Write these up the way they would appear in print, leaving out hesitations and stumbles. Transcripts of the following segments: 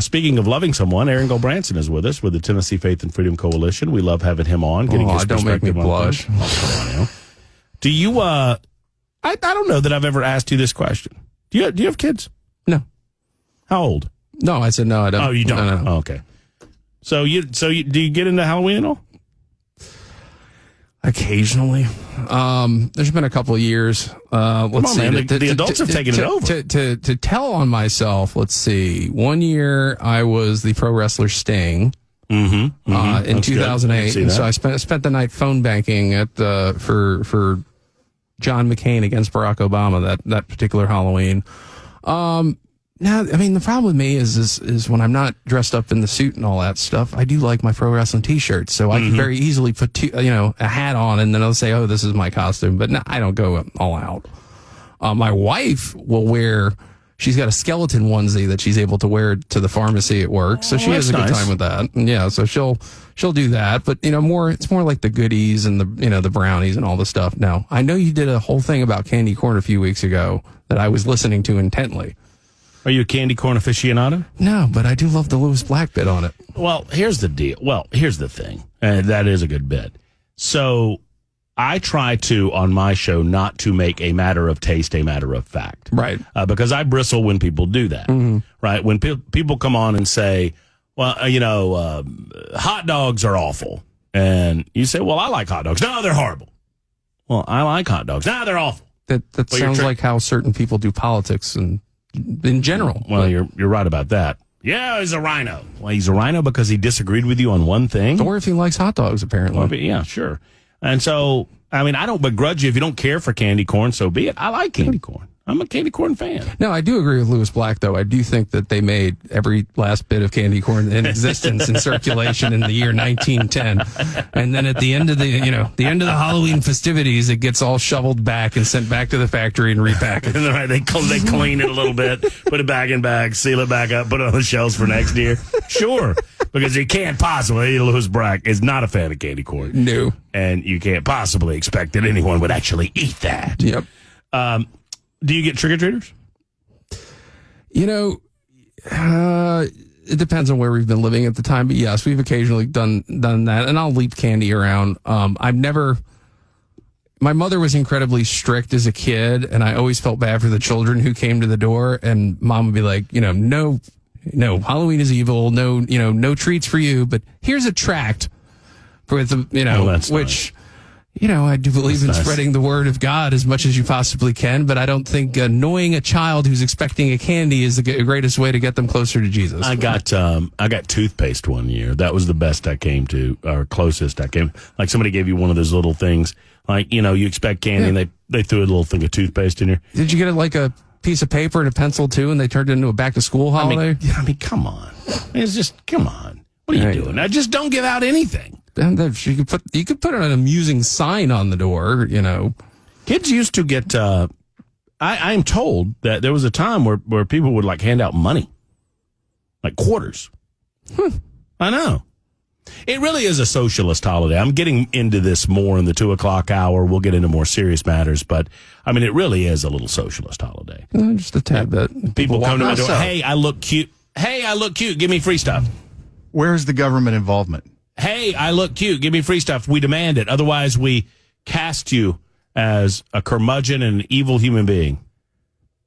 Speaking of loving someone, Aaron Gulbranson is with us with the Tennessee Faith and Freedom Coalition. We love having him on. Getting his don't make me blush. Do you, I don't know that I've ever asked you this question. Do you have kids? No. How old? No, I said no, I don't. Oh, you don't? No. Oh, okay. So do you get into Halloween at all? Occasionally. There's been a couple of years. Let's see. Man. The adults have taken it over. To tell on myself, let's see. One year I was the pro wrestler Sting. In That's 2008. And so I spent the night phone banking at for John McCain against Barack Obama that particular Halloween. Now, I mean, the problem with me is when I'm not dressed up in the suit and all that stuff, I do like my pro wrestling T-shirts, so I can very easily put a hat on and then I'll say, "Oh, this is my costume." But no, I don't go all out. My wife will wear. She's got a skeleton onesie that she's able to wear to the pharmacy at work, so she has a good time with that. And yeah, so she'll do that. But it's more like the goodies and the brownies and all the stuff. Now, I know you did a whole thing about candy corn a few weeks ago that I was listening to intently. Are you a candy corn aficionado? No, but I do love the Lewis Black bit on it. Well, here's the deal. Well, here's the thing. That is a good bit. So I try to, on my show, not to make a matter of taste a matter of fact. Right. Because I bristle when people do that. Right. When people come on and say, well, hot dogs are awful. And you say, well, I like hot dogs. No, they're horrible. Well, I like hot dogs. No, they're awful. That sounds like how certain people do politics and in general. Well, you're right about that. Yeah, he's a rhino. Well, he's a rhino because he disagreed with you on one thing. Or if he likes hot dogs, apparently. Well, yeah, sure. And so, I mean, I don't begrudge you if you don't care for candy corn, so be it. I like candy corn. I'm a candy corn fan. No, I do agree with Lewis Black, though. I do think that they made every last bit of candy corn in existence in circulation in the year 1910. And then at the end of the Halloween festivities, it gets all shoveled back and sent back to the factory and repackaged. Right, they clean it a little bit, put it back in bags, seal it back up, put it on the shelves for next year. Sure, because you can't possibly, Lewis Black is not a fan of candy corn. No. And you can't possibly expect that anyone would actually eat that. Yep. Do you get trick-or-treaters? It depends on where we've been living at the time, but yes, we've occasionally done that, and I'll leave candy around. My mother was incredibly strict as a kid, and I always felt bad for the children who came to the door, and Mom would be like, no, Halloween is evil, no treats for you, but here's a tract with which... I do believe in spreading the word of God as much as you possibly can, but I don't think annoying a child who's expecting a candy is the greatest way to get them closer to Jesus. I got toothpaste one year. That was the best I came to, or closest I came. Like somebody gave you one of those little things, like, you expect candy, and they threw a little thing of toothpaste in here. Did you get it like a piece of paper and a pencil too, and they turned it into a back-to-school holiday? I mean, come on. It's just, come on. What are you doing? I just don't give out anything. You could put an amusing sign on the door, Kids used to get, I am told that there was a time where people would hand out money, like quarters. I know. It really is a socialist holiday. I'm getting into this more in the 2:00 hour. We'll get into more serious matters, but I mean, it really is a little socialist holiday. Just a tad bit. People come to my door. Hey, I look cute. Give me free stuff. Where's the government involvement? Hey, I look cute. Give me free stuff. We demand it. Otherwise, we cast you as a curmudgeon and an evil human being.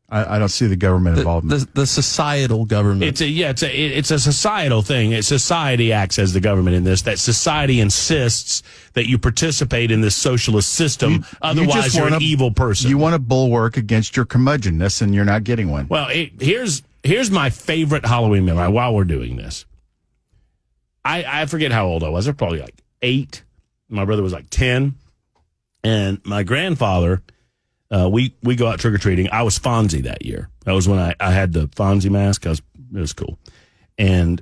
I don't see the government involvement. The societal government. It's a societal thing. Society acts as the government in this. That society insists that you participate in this socialist system. Otherwise, you're an evil person. You want a bulwark against your curmudgeonness, and you're not getting one. Well, here's my favorite Halloween memory while we're doing this. I forget how old I was. I was probably 8. My brother was 10. And my grandfather, we go out trick-or-treating. I was Fonzie that year. That was when I had the Fonzie mask. It was cool. And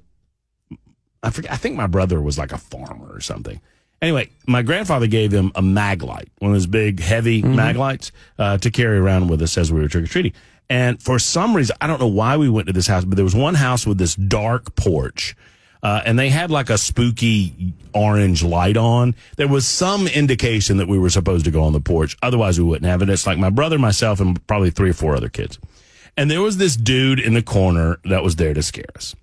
I think my brother was a farmer or something. Anyway, my grandfather gave him a mag light, one of those big, heavy mag lights, to carry around with us as we were trick-or-treating. And for some reason, I don't know why we went to this house, but there was one house with this dark porch. And they had a spooky orange light on. There was some indication that we were supposed to go on the porch. Otherwise, we wouldn't have it. It's my brother, myself, and probably 3 or 4 other kids. And there was this dude in the corner that was there to scare us.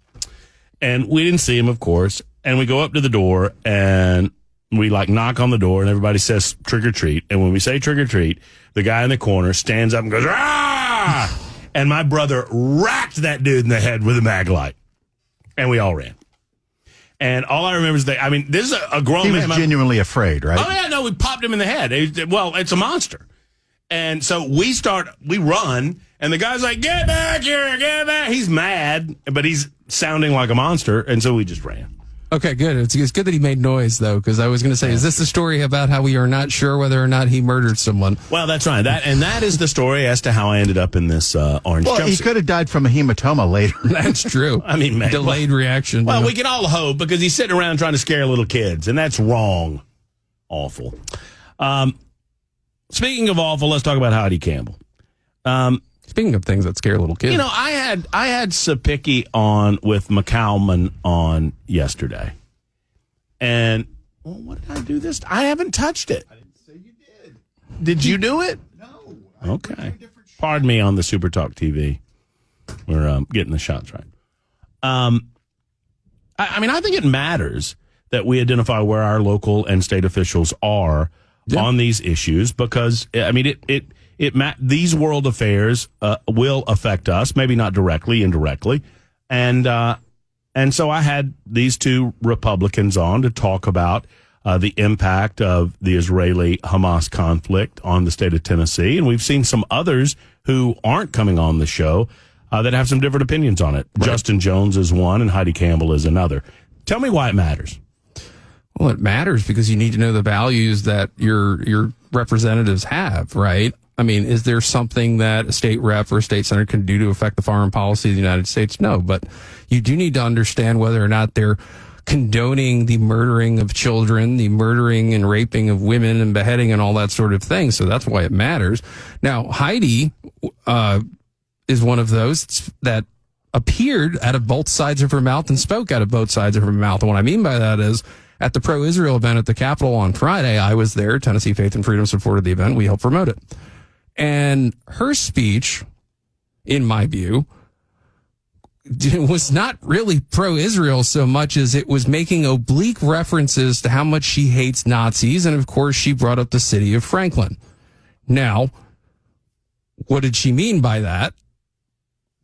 And we didn't see him, of course. And we go up to the door and we knock on the door and everybody says trick or treat. And when we say trick or treat, the guy in the corner stands up and goes, "Ah!" And my brother racked that dude in the head with a mag light. And we all ran. And all I remember is this is a grown man. He was genuinely afraid, right? Oh, yeah, no, we popped him in the head. Well, it's a monster. And so we run, and the guy's like, "Get back here, get back." He's mad, but he's sounding like a monster, and so we just ran. Okay, good. It's good that he made noise, though, because I was going to say, is this the story about how we are not sure whether or not he murdered someone? Well, that's right. That is the story as to how I ended up in this orange jumpsuit. He could have died from a hematoma later. That's true. I mean, man, delayed reaction. Well, we can all hope, because he's sitting around trying to scare little kids, and that's wrong. Awful. Speaking of awful, let's talk about Heidi Campbell. Speaking of things that scare little kids. I had Sapicki on with McCalman on yesterday. And, what did I do this? I haven't touched it. I didn't say you did. Did you do it? No. Okay. Pardon me on the Super Talk TV. We're getting the shots right. I think it matters that we identify where our local and state officials are on these issues, because, these world affairs will affect us, maybe not directly, indirectly. And so I had these two Republicans on to talk about the impact of the Israeli-Hamas conflict on the state of Tennessee. And we've seen some others who aren't coming on the show that have some different opinions on it. Right. Justin Jones is one and Heidi Campbell is another. Tell me why it matters. Well, it matters because you need to know the values that your representatives have, right? I mean, is there something that a state rep or a state senator can do to affect the foreign policy of the United States? No, but you do need to understand whether or not they're condoning the murdering of children, the murdering and raping of women and beheading and all that sort of thing. So that's why it matters. Now, Heidi is one of those that appeared out of both sides of her mouth and spoke out of both sides of her mouth. And what I mean by that is, at the pro-Israel event at the Capitol on Friday, I was there. Tennessee Faith and Freedom supported the event. We helped promote it. And her speech, in my view, was not really pro-Israel so much as it was making oblique references to how much she hates Nazis. And, of course, she brought up the city of Franklin. Now, what did she mean by that?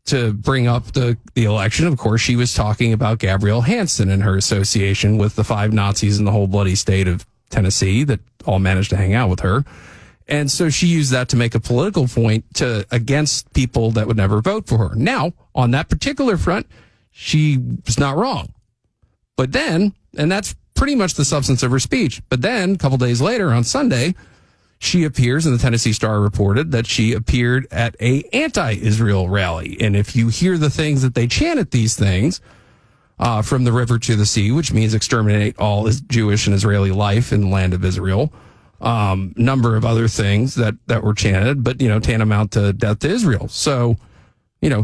To bring up the election, of course, she was talking about Gabrielle Hansen and her association with the 5 Nazis in the whole bloody state of Tennessee that all managed to hang out with her. And so she used that to make a political point against people that would never vote for her. Now, on that particular front, she was not wrong. But then, and that's pretty much the substance of her speech, but then a couple days later on Sunday, she appears, and the Tennessee Star reported that she appeared at a anti-Israel rally. And if you hear the things that they chant at these things, from the river to the sea, which means exterminate all Jewish and Israeli life in the land of Israel, number of other things that were chanted, but, tantamount to death to Israel. So,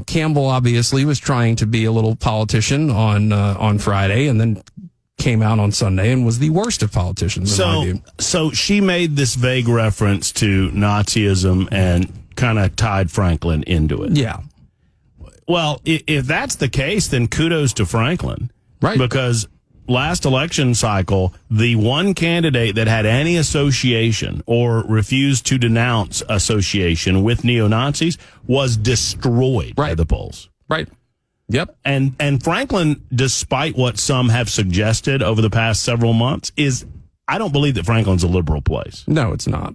Campbell obviously was trying to be a little politician on Friday, and then came out on Sunday and was the worst of politicians, in my view. So she made this vague reference to Nazism and kind of tied Franklin into it. Yeah. Well, if that's the case, then kudos to Franklin. Right. Because last election cycle, the one candidate that had any association or refused to denounce association with neo-Nazis was destroyed by the polls. Right. Yep. And Franklin, despite what some have suggested over the past several months, I don't believe that Franklin's a liberal place. No, it's not.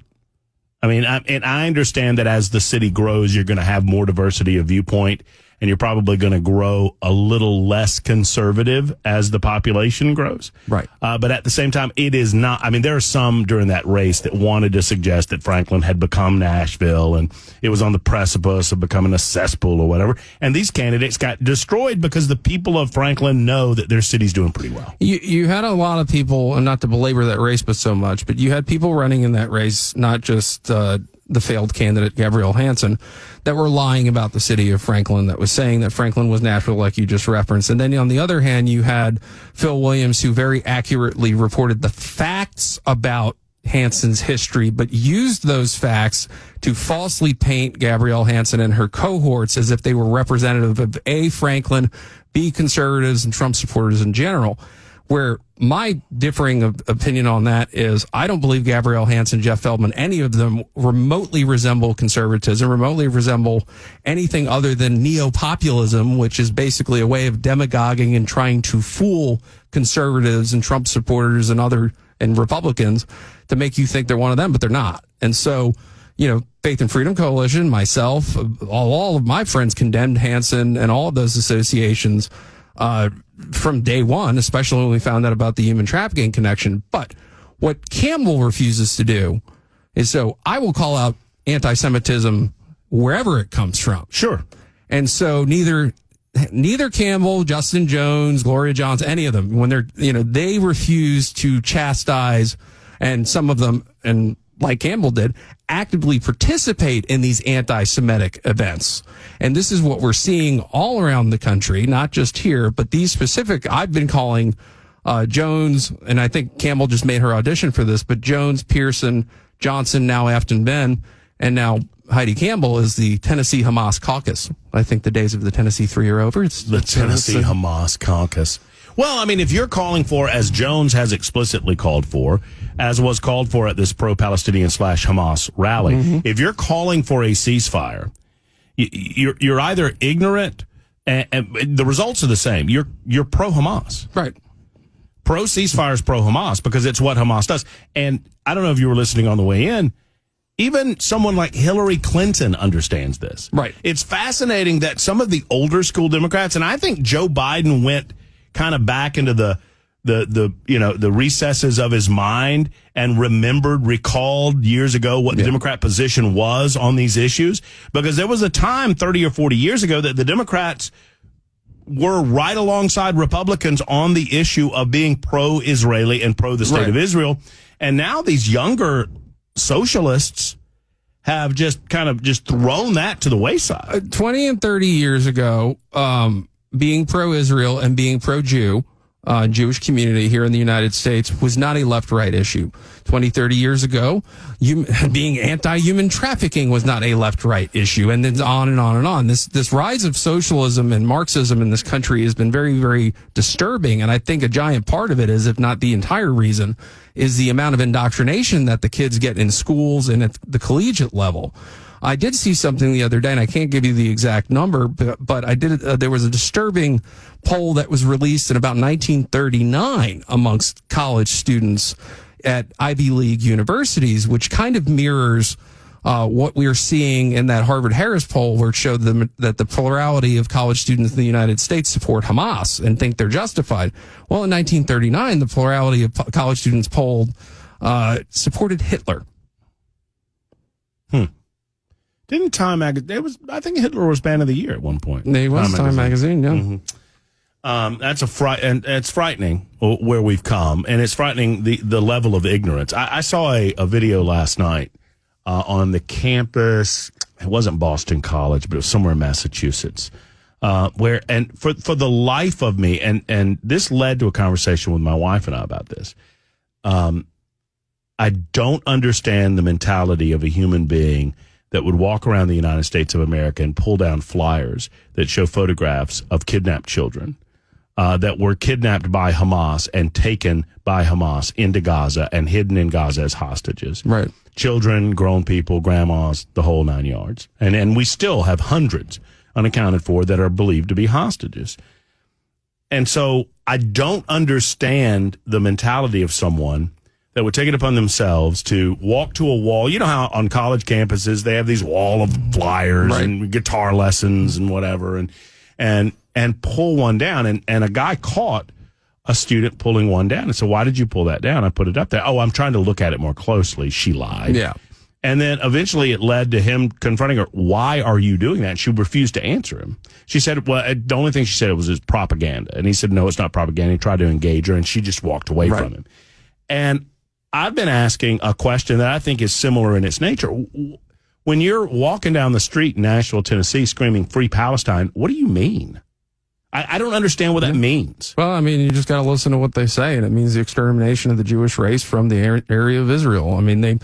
I mean, I understand that as the city grows, you're going to have more diversity of viewpoint, and you're probably going to grow a little less conservative as the population grows. Right. But at the same time, it is not. I mean, there are some during that race that wanted to suggest that Franklin had become Nashville and it was on the precipice of becoming a cesspool or whatever. And these candidates got destroyed because the people of Franklin know that their city's doing pretty well. You had a lot of people, and not to belabor that race but so much, but you had people running in that race, not just the failed candidate, Gabrielle Hansen, that were lying about the city of Franklin, that was saying that Franklin was Nashville, like you just referenced. And then on the other hand, you had Phil Williams, who very accurately reported the facts about Hansen's history, but used those facts to falsely paint Gabrielle Hansen and her cohorts as if they were representative of A, Franklin, be conservatives and Trump supporters in general. Where my differing opinion on that is, I don't believe Gabrielle Hansen, Jeff Feldman, any of them remotely resemble conservatism, remotely resemble anything other than neo-populism, which is basically a way of demagoguing and trying to fool conservatives and Trump supporters and Republicans to make you think they're one of them, but they're not. And so, Faith and Freedom Coalition, myself, all of my friends condemned Hansen and all of those associations from day one, especially when we found out about the human trafficking connection. But what Campbell refuses to do is, so I will call out anti-Semitism wherever it comes from. Sure. And so neither Campbell, Justin Jones, Gloria Johnson, any of them, when they refuse to chastise, and some of them, and like Campbell did, actively participate in these anti-Semitic events. And this is what we're seeing all around the country, not just here, but these specific, I've been calling Jones, and I think Campbell just made her audition for this, but Jones, Pearson, Johnson, now Afton Ben, and now Heidi Campbell is the Tennessee Hamas caucus. I think the days of the Tennessee Three are over. It's the Tennessee Hamas caucus. Well, I mean, if you're calling for, as Jones has explicitly called for, as was called for at this pro-Palestinian / Hamas rally, if you're calling for a ceasefire, you're either ignorant, and the results are the same. You're pro-Hamas. Right. Pro-ceasefire is pro-Hamas because it's what Hamas does. And I don't know if you were listening on the way in, even someone like Hillary Clinton understands this. Right. It's fascinating that some of the older school Democrats, and I think Joe Biden went kind of back into the recesses of his mind and recalled years ago what the Democrat position was on these issues, because there was a time 30 or 40 years ago that the Democrats were right alongside Republicans on the issue of being pro-Israeli and pro the state of Israel. And now these younger socialists have just thrown that to the wayside. 20 and 30 years ago, being pro-Israel and being pro-Jew, Jewish community here in the United States was not a left-right issue. 20, 30 years ago, being anti-human trafficking was not a left-right issue, and then on and on and on. This rise of socialism and Marxism in this country has been very, very disturbing, and I think a giant part of it is, if not the entire reason, is the amount of indoctrination that the kids get in schools and at the collegiate level. I did see something the other day, and I can't give you the exact number, but I did. There was a disturbing poll that was released in about 1939 amongst college students at Ivy League universities, which kind of mirrors what we are seeing in that Harvard-Harris poll, where it showed them that the plurality of college students in the United States support Hamas and think they're justified. Well, in 1939, the plurality of college students polled supported Hitler. Didn't Time magazine? I think Hitler was Band of the Year at one point. He was Time magazine, yeah. That's and it's frightening where we've come, and it's frightening the level of ignorance. I saw a video last night on the campus. It wasn't Boston College, but it was somewhere in Massachusetts, where, and for the life of me, and this led to a conversation with my wife and I about this. I don't understand the mentality of a human being that would walk around the United States of America and pull down flyers that show photographs of kidnapped children that were kidnapped by Hamas and taken by Hamas into Gaza and hidden in Gaza as hostages. Right. Children, grown people, grandmas, the whole 9 yards. And we still have hundreds unaccounted for that are believed to be hostages. And so I don't understand the mentality of someone that would take it upon themselves to walk to a wall. You know how on college campuses they have these wall of flyers and guitar lessons and whatever, and pull one down. And a guy caught a student pulling one down and said, "Why did you pull that down?" I put it up there. "Oh, I'm trying to look at it more closely." She lied. Yeah. And then eventually it led to him confronting her. "Why are you doing that?" And she refused to answer him. She said, well, the only thing she said was his propaganda. And he said, "No, it's not propaganda." He tried to engage her, and she just walked away from him. And I've been asking a question that I think is similar in its nature. When you're walking down the street in Nashville, Tennessee, screaming "Free Palestine," what do you mean? I don't understand what that means. Well, I mean, you just got to listen to what they say, and it means the extermination of the Jewish race from the area of Israel. I mean, they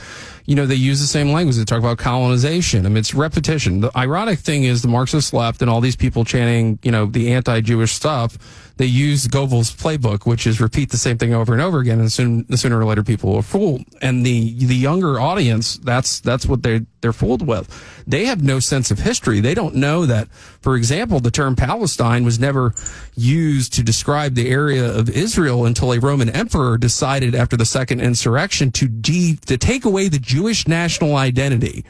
use the same language. They talk about colonization. I mean, it's repetition. The ironic thing is the Marxist left and all these people chanting, the anti-Jewish stuff, they use Goebbels' playbook, which is repeat the same thing over and over again, and sooner or later people are fooled. And the younger audience, that's what they're fooled with. They have no sense of history. They don't know that, for example, the term Palestine was never used to describe the area of Israel until a Roman emperor decided after the second insurrection to take away the Jewish national identity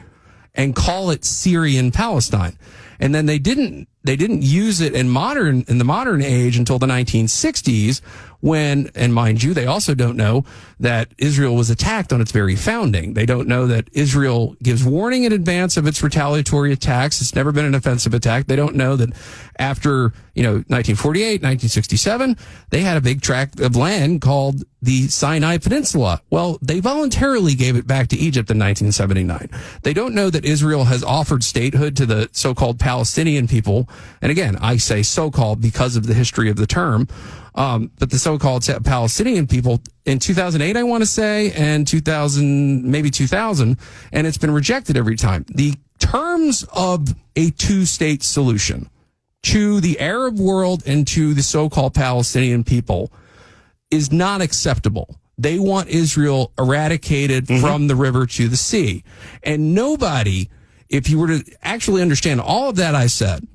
and call it Syrian Palestine. And then they didn't use it in the modern age until the 1960s when, and mind you, they also don't know that Israel was attacked on its very founding. They don't know that Israel gives warning in advance of its retaliatory attacks. It's never been an offensive attack. They don't know that after, 1948, 1967, they had a big tract of land called the Sinai Peninsula. Well, they voluntarily gave it back to Egypt in 1979. They don't know that Israel has offered statehood to the so-called Palestinian people. And again, I say so-called because of the history of the term. But the so-called Palestinian people in 2008, I want to say, and 2000, and it's been rejected every time. The terms of a two-state solution to the Arab world and to the so-called Palestinian people is not acceptable. They want Israel eradicated from the river to the sea. And nobody, if you were to actually understand all of that I said,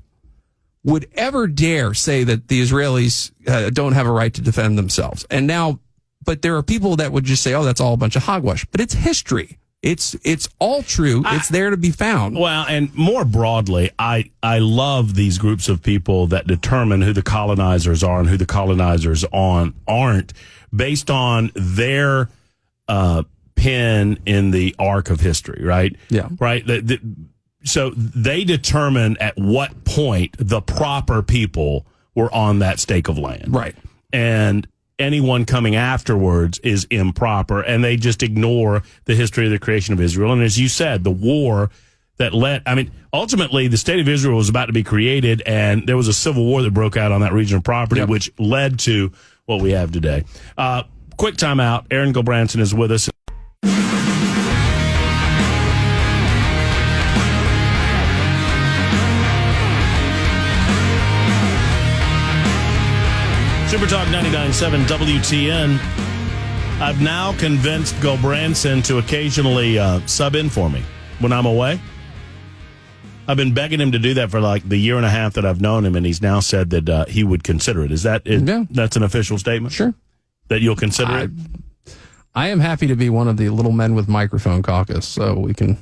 would ever dare say that the Israelis don't have a right to defend themselves. And now, but there are people that would just say, oh, that's all a bunch of hogwash. But it's history. It's all true. It's there to be found. Well, and more broadly, I love these groups of people that determine who the colonizers are and who the colonizers aren't based on their pen in the arc of history, right? Yeah. Right? So they determine at what point the proper people were on that stake of land. Right. And anyone coming afterwards is improper, and they just ignore the history of the creation of Israel. And as you said, the war that ultimately the state of Israel was about to be created, and there was a civil war that broke out on that region of property, which led to what we have today. Quick time out. Aaron Gulbranson is with us. Super Talk 99.7 WTN. I've now convinced Gulbranson to occasionally sub in for me when I'm away. I've been begging him to do that for like the year and a half that I've known him, and he's now said that he would consider it. Is that it? Yeah. That's an official statement? Sure. That you'll consider it? I am happy to be one of the little men with microphone caucus, so we can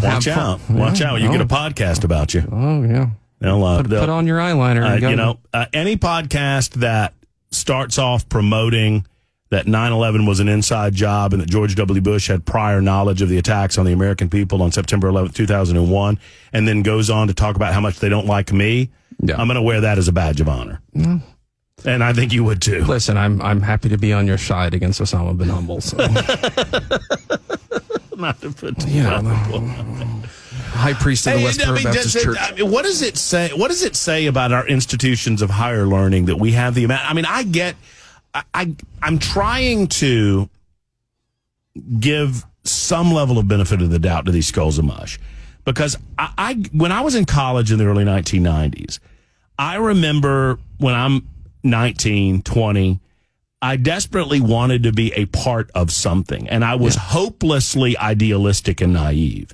Watch out. Watch out. You get a podcast about you. Oh, yeah. Put on your eyeliner. And any podcast that starts off promoting that 9/11 was an inside job and that George W. Bush had prior knowledge of the attacks on the American people on September 11th, 2001, and then goes on to talk about how much they don't like me, I'm going to wear that as a badge of honor. Mm. And I think you would too. Listen, I'm happy to be on your side against Osama bin Humble. So. Not to put High priest of the Westboro Baptist Church. What does it say? What does it say about our institutions of higher learning that we have the amount? I mean, I'm trying to give some level of benefit of the doubt to these skulls of mush, because when I was in college in the early 1990s, I remember when I'm 19, 20. I desperately wanted to be a part of something, and I was hopelessly idealistic and naive.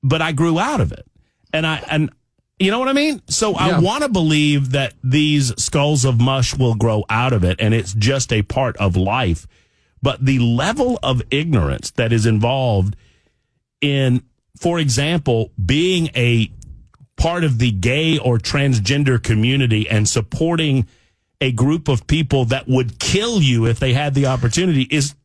But I grew out of it. And you know what I mean? So I want to believe that these skulls of mush will grow out of it, and it's just a part of life. But the level of ignorance that is involved in, for example, being a part of the gay or transgender community and supporting a group of people that would kill you if they had the opportunity is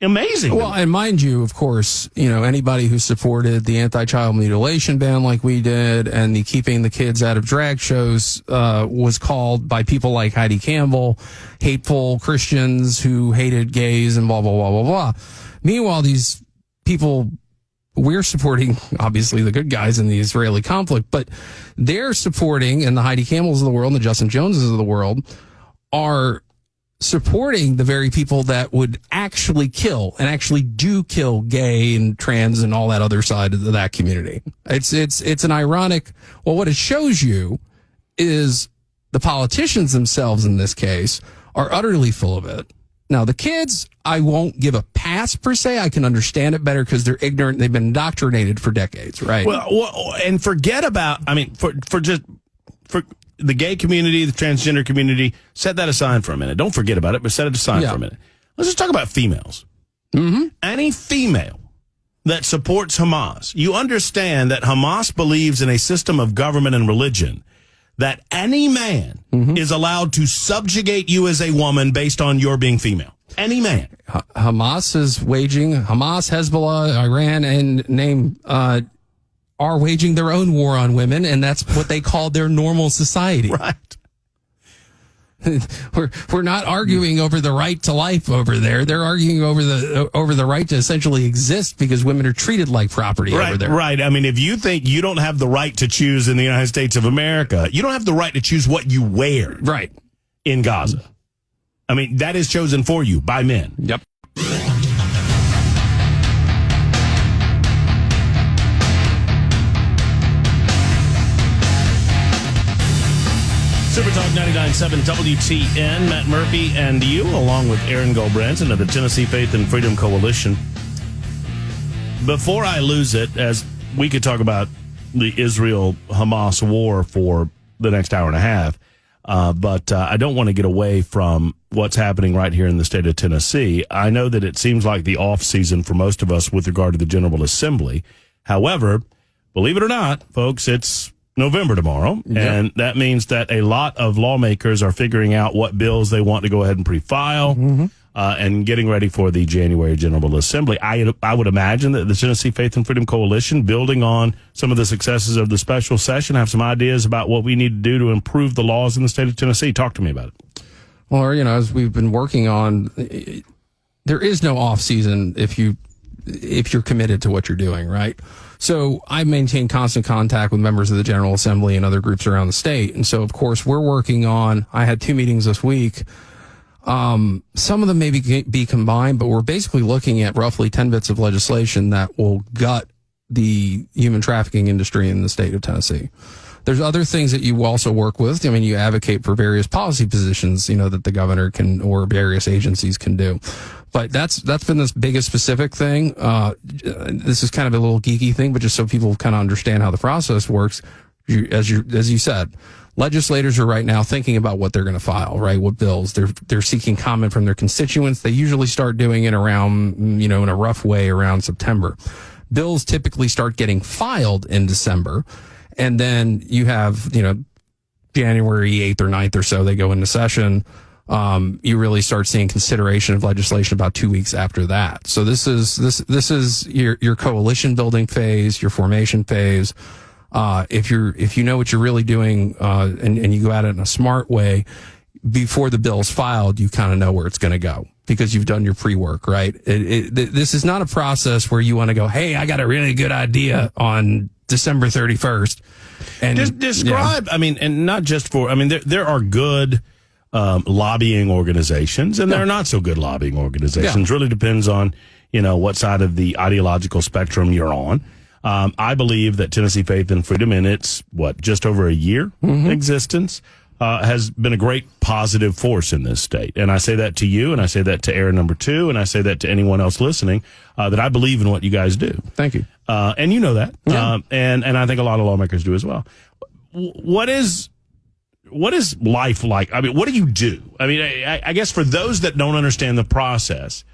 amazing. Well, and mind you, of course, anybody who supported the anti-child mutilation ban like we did and the keeping the kids out of drag shows was called by people like Heidi Campbell hateful Christians who hated gays and blah, blah, blah, blah, blah. Meanwhile, these people we're supporting, obviously, the good guys in the Israeli conflict, but they're supporting, and the Heidi Camels of the world and the Justin Joneses of the world are supporting the very people that would actually kill and actually do kill gay and trans and all that other side of that community. It's an ironic, well, what it shows you is the politicians themselves in this case are utterly full of it. Now, the kids, I won't give a pass per se. I can understand it better because they're ignorant. They've been indoctrinated for decades, right? Well, and forget about, I mean, for the gay community, the transgender community, set that aside for a minute. Don't forget about it, but set it aside for a minute. Let's just talk about females. Mm-hmm. Any female that supports Hamas, you understand that Hamas believes in a system of government and religion that any man is allowed to subjugate you as a woman based on your being female. Any man. Hamas, Hezbollah, Iran, and are waging their own war on women, and that's what they call their normal society. Right. We're not arguing over the right to life over there. They're arguing over the right to essentially exist because women are treated like property over there. Right. I mean, if you think you don't have the right to choose in the United States of America, you don't have the right to choose what you wear. Right. In Gaza. I mean, that is chosen for you by men. Yep. Super Talk 99.7 WTN, Matt Murphy and you, along with Aaron Gulbranson of the Tennessee Faith and Freedom Coalition. Before I lose it, as we could talk about the Israel-Hamas war for the next hour and a half, but I don't want to get away from what's happening right here in the state of Tennessee. I know that it seems like the off-season for most of us with regard to the General Assembly. However, believe it or not, folks, it's November tomorrow, and that means that a lot of lawmakers are figuring out what bills they want to go ahead and pre-file and getting ready for the January General Assembly. I would imagine that the Tennessee Faith and Freedom Coalition, building on some of the successes of the special session, have some ideas about what we need to do to improve the laws in the state of Tennessee. Talk to me about it. Well, as we've been working on, there is no off season if you're committed to what you're doing, right? So I maintain constant contact with members of the General Assembly and other groups around the state. And so, of course, we're working on, I had 2 meetings this week. Some of them may be combined, but we're basically looking at roughly 10 bits of legislation that will gut the human trafficking industry in the state of Tennessee. There's other things that you also work with. I mean, you advocate for various policy positions, that the governor can, or various agencies can do. But that's been this biggest specific thing. This is kind of a little geeky thing, but just so people kind of understand how the process works. As you said, legislators are right now thinking about what they're going to file, right? What bills they're seeking comment from their constituents. They usually start doing it around, in a rough way around September. Bills typically start getting filed in December. And then you have, January 8th or 9th or so, they go into session. You really start seeing consideration of legislation about 2 weeks after that. So this is your coalition building phase, your formation phase. If you know what you're really doing, and you go at it in a smart way, before the bill's filed, you kind of know where it's going to go because you've done your pre-work, right? This is not a process where you want to go, hey, I got a really good idea on December 31st. And just describe, and not just for, there are good lobbying organizations and there are not so good lobbying organizations. Really depends on, what side of the ideological spectrum you're on. I believe that Tennessee Faith and Freedom in its, just over a year existence, has been a great positive force in this state. And I say that to you, and I say that to Aaron number 2, and I say that to anyone else listening, that I believe in what you guys do. Thank you. And you know that. Yeah. And I think a lot of lawmakers do as well. What is life like? What do you do? I guess for those that don't understand the process,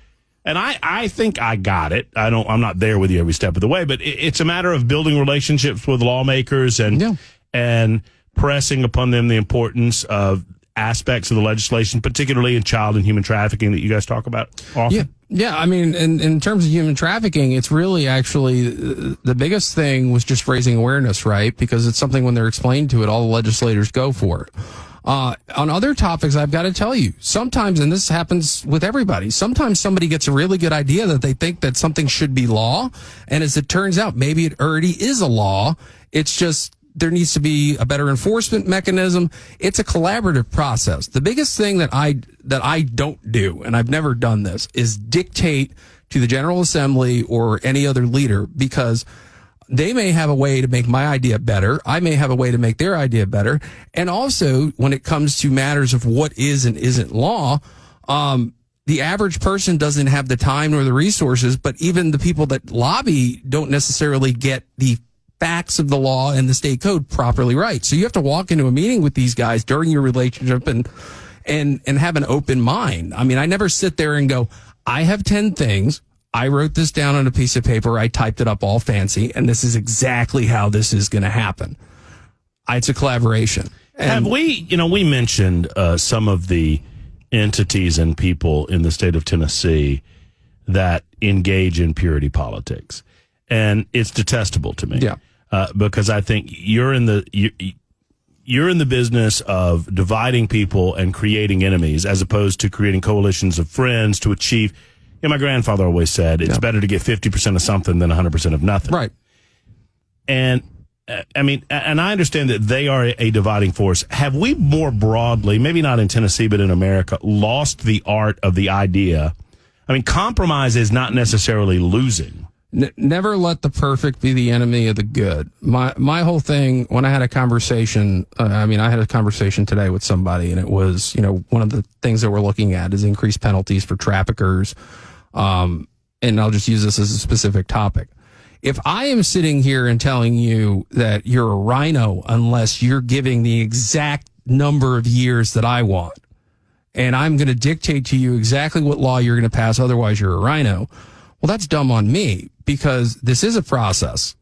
and I think I got it. I'm not there with you every step of the way, but it's a matter of building relationships with lawmakers and pressing upon them the importance of aspects of the legislation, particularly in child and human trafficking that you guys talk about often. Yeah. In terms of human trafficking, it's really actually the biggest thing was just raising awareness, right? Because it's something when they're explained to it, all the legislators go for it. On other topics, I've got to tell you, sometimes, and this happens with everybody, sometimes somebody gets a really good idea that they think that something should be law. And as it turns out, maybe it already is a law. It's just there needs to be a better enforcement mechanism. It's a collaborative process. The biggest thing that I don't do, and I've never done this, is dictate to the General Assembly or any other leader, because they may have a way to make my idea better. I may have a way to make their idea better. And also, when it comes to matters of what is and isn't law, the average person doesn't have the time nor the resources, but even the people that lobby don't necessarily get the facts of the law and the state code properly right. So you have to walk into a meeting with these guys during your relationship and have an open mind. I mean, I never sit there and go, I have 10 things. I wrote this down on a piece of paper. I typed it up all fancy, and this is exactly how this is going to happen. It's a collaboration. Have we mentioned some of the entities and people in the state of Tennessee that engage in purity politics, and it's detestable to me. Yeah, because I think you're in the business of dividing people and creating enemies, as opposed to creating coalitions of friends to achieve. My grandfather always said it's better to get 50% of something than 100% of nothing. Right. And I mean, and I understand that they are a dividing force. Have we more broadly, maybe not in Tennessee, but in America, lost the art of the idea? I mean, compromise is not necessarily losing. Never let the perfect be the enemy of the good. My whole thing, when I had a conversation, I had a conversation today with somebody, and it was, one of the things that we're looking at is increased penalties for traffickers. And I'll just use this as a specific topic. If I am sitting here and telling you that you're a rhino unless you're giving the exact number of years that I want, and I'm going to dictate to you exactly what law you're going to pass, otherwise you're a rhino, well, that's dumb on me, because this is a process.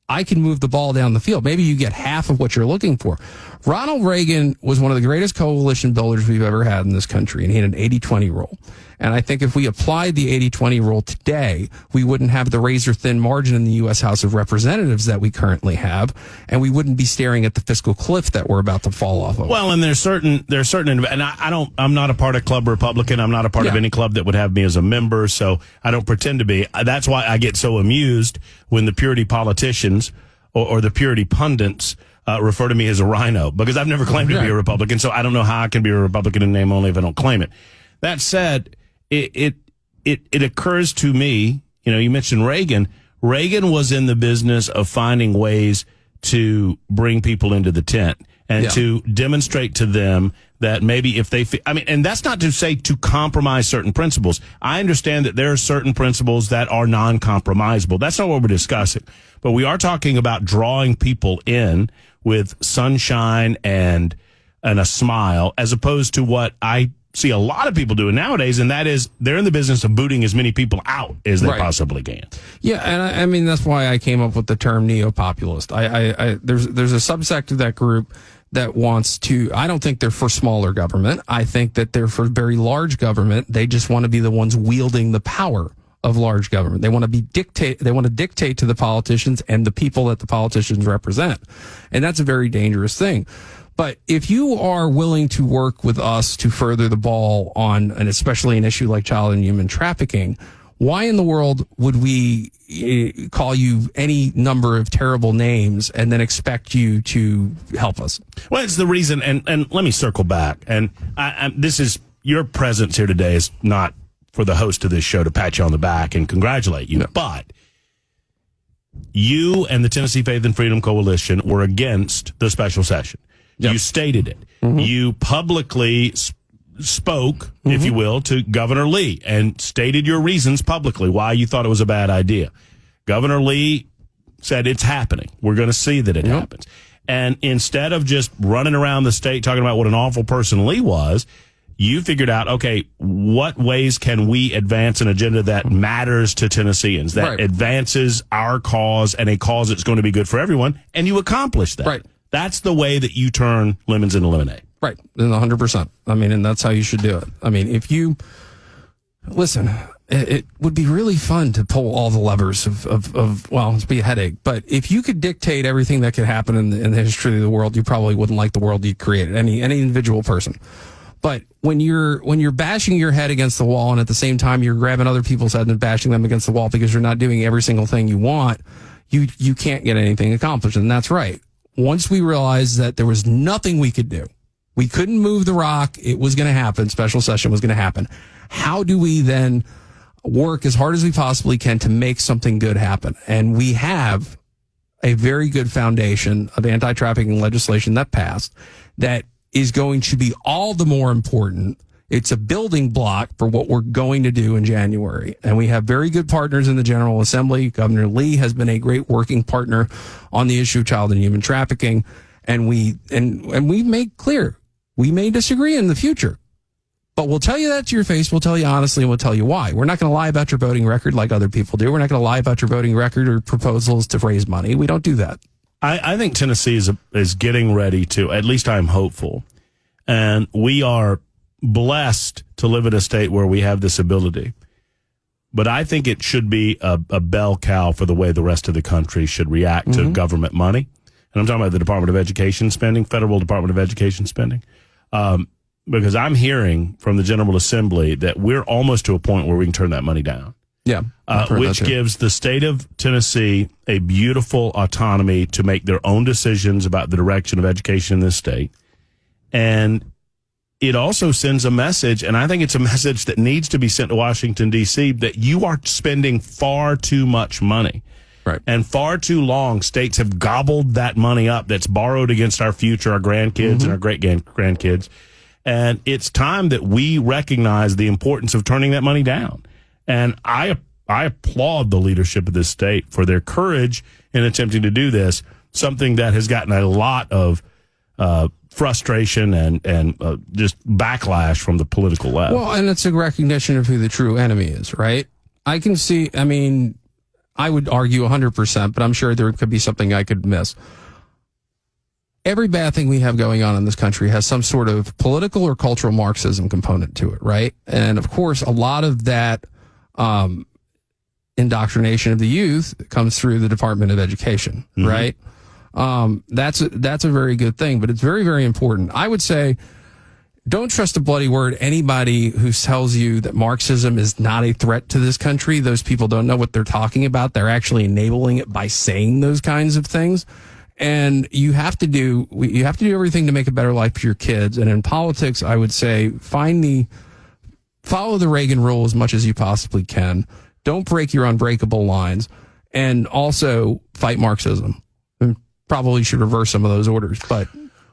I can move the ball down the field. Maybe you get half of what you're looking for. Ronald Reagan was one of the greatest coalition builders we've ever had in this country, and he had an 80-20 rule. And I think if we applied the 80-20 rule today, we wouldn't have the razor-thin margin in the U.S. House of Representatives that we currently have, and we wouldn't be staring at the fiscal cliff that we're about to fall off of. Well, and there's certain, and I'm not a part of Club Republican. I'm not a part of any club that would have me as a member, so I don't pretend to be. That's why I get so amused when the purity politicians or the purity pundits refer to me as a rhino, because I've never claimed to be a Republican, so I don't know how I can be a Republican in name only if I don't claim it. That said, it occurs to me, you mentioned Reagan. Reagan was in the business of finding ways to bring people into the tent and to demonstrate to them that maybe if they, and that's not to say to compromise certain principles. I understand that there are certain principles that are non-compromisable. That's not what we're discussing. But we are talking about drawing people in with sunshine and a smile, as opposed to what I see a lot of people doing nowadays, and that is they're in the business of booting as many people out as they possibly can. Yeah, and that's why I came up with the term neo-populist. There's a subsect of that group that wants to, I don't think they're for smaller government. I think that they're for very large government. They just want to be the ones wielding the power of large government. They want to dictate to the politicians and the people that the politicians represent. And that's a very dangerous thing. But if you are willing to work with us to further the ball on, and especially an issue like child and human trafficking, why in the world would we call you any number of terrible names and then expect you to help us? Well, it's the reason, and let me circle back. And this is, your presence here today is not for the host of this show to pat you on the back and congratulate you, but you and the Tennessee Faith and Freedom Coalition were against the special session. You stated it. Mm-hmm. You publicly spoke, if you will, to Governor Lee and stated your reasons publicly why you thought it was a bad idea. Governor Lee said it's happening. We're going to see that it happens. And instead of just running around the state talking about what an awful person Lee was, you figured out, okay, what ways can we advance an agenda that matters to Tennesseans, that advances our cause and a cause that's going to be good for everyone, and you accomplished that. Right. That's the way that you turn lemons into lemonade. Right. 100%. And that's how you should do it. If you listen, it would be really fun to pull all the levers of well, it'd be a headache. But if you could dictate everything that could happen in the history of the world, you probably wouldn't like the world you created, any individual person. But when you're bashing your head against the wall and at the same time you're grabbing other people's heads and bashing them against the wall because you're not doing every single thing you want, you can't get anything accomplished. And that's right. Once we realized that there was nothing we could do, we couldn't move the rock, it was going to happen, special session was going to happen. How do we then work as hard as we possibly can to make something good happen? And we have a very good foundation of anti-trafficking legislation that passed that is going to be all the more important. It's a building block for what we're going to do in January. And we have very good partners in the General Assembly. Governor Lee has been a great working partner on the issue of child and human trafficking. And we've made clear we may disagree in the future, but we'll tell you that to your face. We'll tell you honestly, and we'll tell you why. We're not going to lie about your voting record like other people do. We're not going to lie about your voting record or proposals to raise money. We don't do that. I think Tennessee is getting ready to, at least I'm hopeful, and we are blessed to live in a state where we have this ability. But I think it should be a bell cow for the way the rest of the country should react to government money. And I'm talking about the Department of Education spending, federal Department of Education spending. Because I'm hearing from the General Assembly that we're almost to a point where we can turn that money down. Yeah. Which gives the state of Tennessee a beautiful autonomy to make their own decisions about the direction of education in this state. And it also sends a message, and I think it's a message that needs to be sent to Washington, D.C., that you are spending far too much money. Right. And far too long, states have gobbled that money up that's borrowed against our future, our grandkids and our great-grandkids. And it's time that we recognize the importance of turning that money down. And I applaud the leadership of this state for their courage in attempting to do this, something that has gotten a lot of frustration and just backlash from the political left. Well, and it's a recognition of who the true enemy is, right? I can see, I mean, I would argue 100%, but I'm sure there could be something I could miss. Every bad thing we have going on in this country has some sort of political or cultural Marxism component to it, right? And of course, a lot of that indoctrination of the youth comes through the Department of Education, right? That's a very good thing, but it's very, very important. I would say, don't trust a bloody word. Anybody who tells you that Marxism is not a threat to this country, those people don't know what they're talking about. They're actually enabling it by saying those kinds of things. And you have to do everything to make a better life for your kids. And in politics, I would say follow the Reagan rule as much as you possibly can. Don't break your unbreakable lines, and also fight Marxism. And probably should reverse some of those orders, but.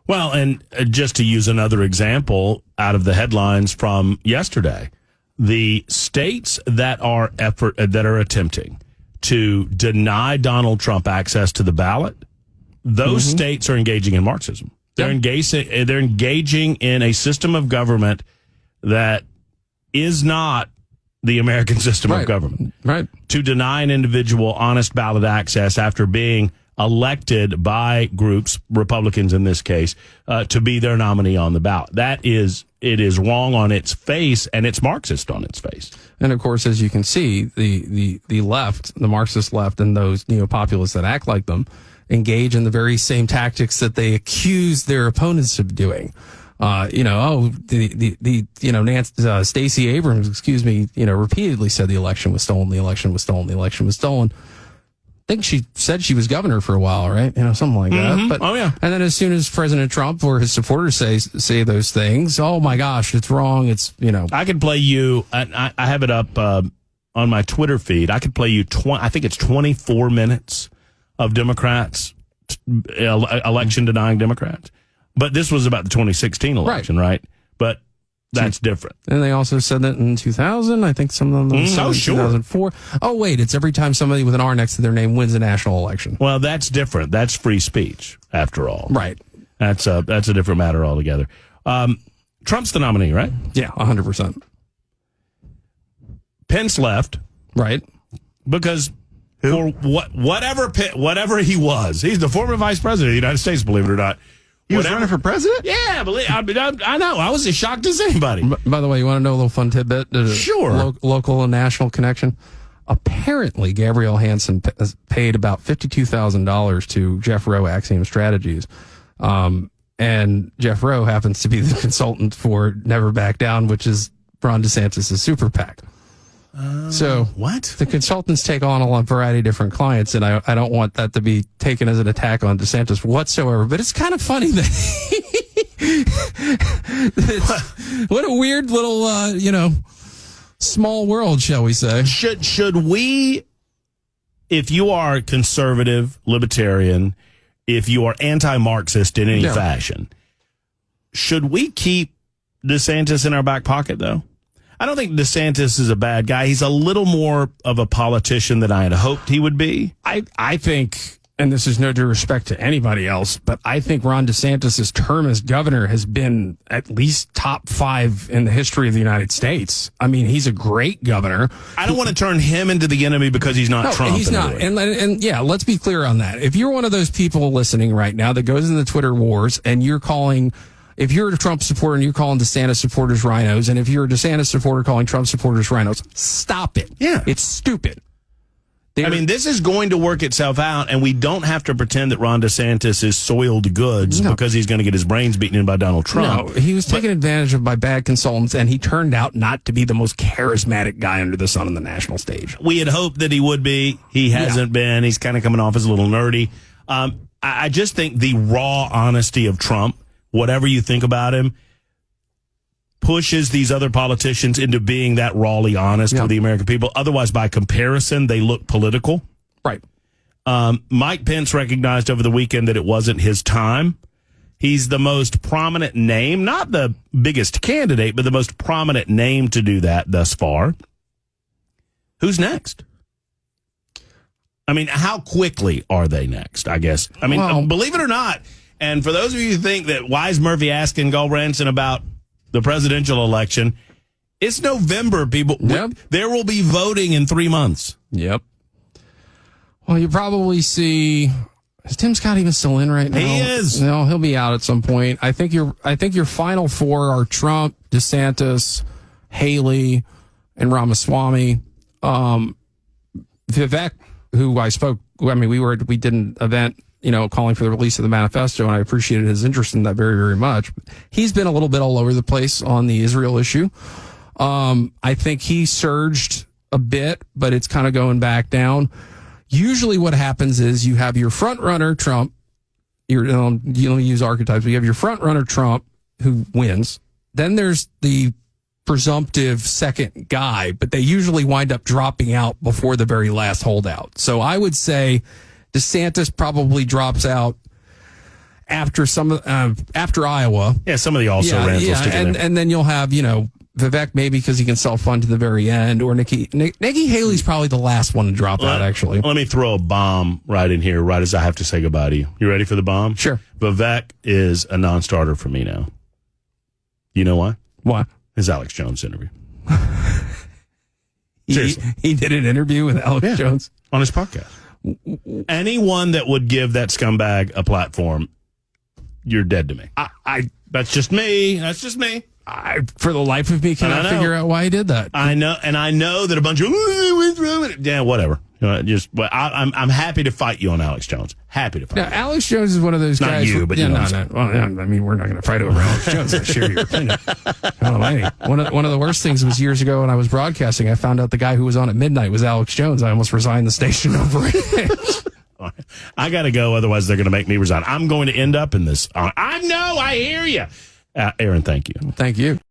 Well, and just to use another example out of the headlines from yesterday, the states that are attempting to deny Donald Trump access to the ballot, those states are engaging in Marxism. They're engaging in a system of government that is not the American system of government. Right. To deny an individual honest ballot access after being elected by groups, Republicans in this case, to be their nominee on the ballot. It is wrong on its face, and it's Marxist on its face. And of course, as you can see, the left, the Marxist left, and those neo-populists that act like them engage in the very same tactics that they accuse their opponents of doing. Stacey Abrams, repeatedly said the election was stolen, the election was stolen, the election was stolen. I think she said she was governor for a while, right? Something like that. But, and then as soon as President Trump or his supporters say those things, oh my gosh, it's wrong. It's, I could play you, I have it up on my Twitter feed. I could play you, I think it's 24 minutes of Democrats, election denying Democrats. But this was about the 2016 election, right? But that's different. And they also said that in 2000. I think some of them said in 2004. Oh, wait, it's every time somebody with an R next to their name wins a national election. Well, that's different. That's free speech, after all. Right. That's a different matter altogether. Trump's the nominee, right? Yeah, 100%. Pence left. Right. Because for whatever he was, he's the former vice president of the United States, believe it or not. He was running for president? Yeah, I know. I was as shocked as anybody. By the way, you want to know a little fun tidbit? Sure. Local and national connection. Apparently, Gabrielle Hansen has paid about $52,000 to Jeff Rowe Axiom Strategies. And Jeff Rowe happens to be the consultant for Never Back Down, which is Ron DeSantis' super PAC. So what? The consultants take on a variety of different clients, and I don't want that to be taken as an attack on DeSantis whatsoever. But it's kind of funny that what a weird little small world, shall we say? Should we, if you are conservative, libertarian, if you are anti-Marxist in any fashion, should we keep DeSantis in our back pocket, though? I don't think DeSantis is a bad guy. He's a little more of a politician than I had hoped he would be. I think, and this is no disrespect to anybody else, but I think Ron DeSantis' term as governor has been at least top 5 in the history of the United States. I mean, he's a great governor. I don't want to turn him into the enemy because he's not Trump. He's not. And yeah, let's be clear on that. If you're one of those people listening right now that goes in the Twitter wars and you're calling... If you're a Trump supporter and you're calling DeSantis supporters rhinos, and if you're a DeSantis supporter calling Trump supporters rhinos, stop it. Yeah. It's stupid. This is going to work itself out, and we don't have to pretend that Ron DeSantis is soiled goods because he's going to get his brains beaten in by Donald Trump. No, he was taken advantage of by bad consultants, and he turned out not to be the most charismatic guy under the sun on the national stage. We had hoped that he would be. He hasn't been. He's kind of coming off as a little nerdy. I just think the raw honesty of Trump, whatever you think about him, pushes these other politicians into being that rawly honest with the American people. Otherwise, by comparison, they look political. Right. Mike Pence recognized over the weekend that it wasn't his time. He's the most prominent name, not the biggest candidate, but the most prominent name to do that thus far. Who's next? I mean, how quickly are they next, I guess? I mean, believe it or not, and for those of you who think that why is Murphy asking Gulbranson about the presidential election, it's November, people. Yep. There will be voting in 3 months. Yep. Well, you probably see... Is Tim Scott even still in right now? He is. No, he'll be out at some point. I think your final 4 are Trump, DeSantis, Haley, and Ramaswamy. Vivek, who we did an event, calling for the release of the manifesto, and I appreciated his interest in that very, very much. He's been a little bit all over the place on the Israel issue. I think he surged a bit, but it's kind of going back down. Usually what happens is you have your front runner, Trump. You don't use archetypes, but you have your front runner, Trump, who wins. Then there's the presumptive second guy, but they usually wind up dropping out before the very last holdout. So I would say DeSantis probably drops out after after Iowa. Yeah, some of the also-rans will stick in there. And then you'll have, Vivek maybe because he can self-fund to the very end, or Nikki Haley's probably the last one to drop out, actually. Let me throw a bomb right in here, right as I have to say goodbye to you. You ready for the bomb? Sure. Vivek is a non-starter for me now. You know why? Why? His Alex Jones interview. He did an interview with Alex Jones on his podcast. Anyone that would give that scumbag a platform, you're dead to me. That's just me. That's just me. For the life of me, cannot figure out why he did that. I know, and I know that a bunch of whatever. I'm happy to fight you on Alex Jones. Happy to fight. Now, Alex Jones is one of those guys. Not you, but no. Well, I mean, we're not going to fight over Alex Jones. I share your opinion. One of the worst things was years ago when I was broadcasting. I found out the guy who was on at midnight was Alex Jones. I almost resigned the station over it. I got to go, otherwise they're going to make me resign. I'm going to end up in this. I know. I hear you, Aaron. Thank you. Thank you.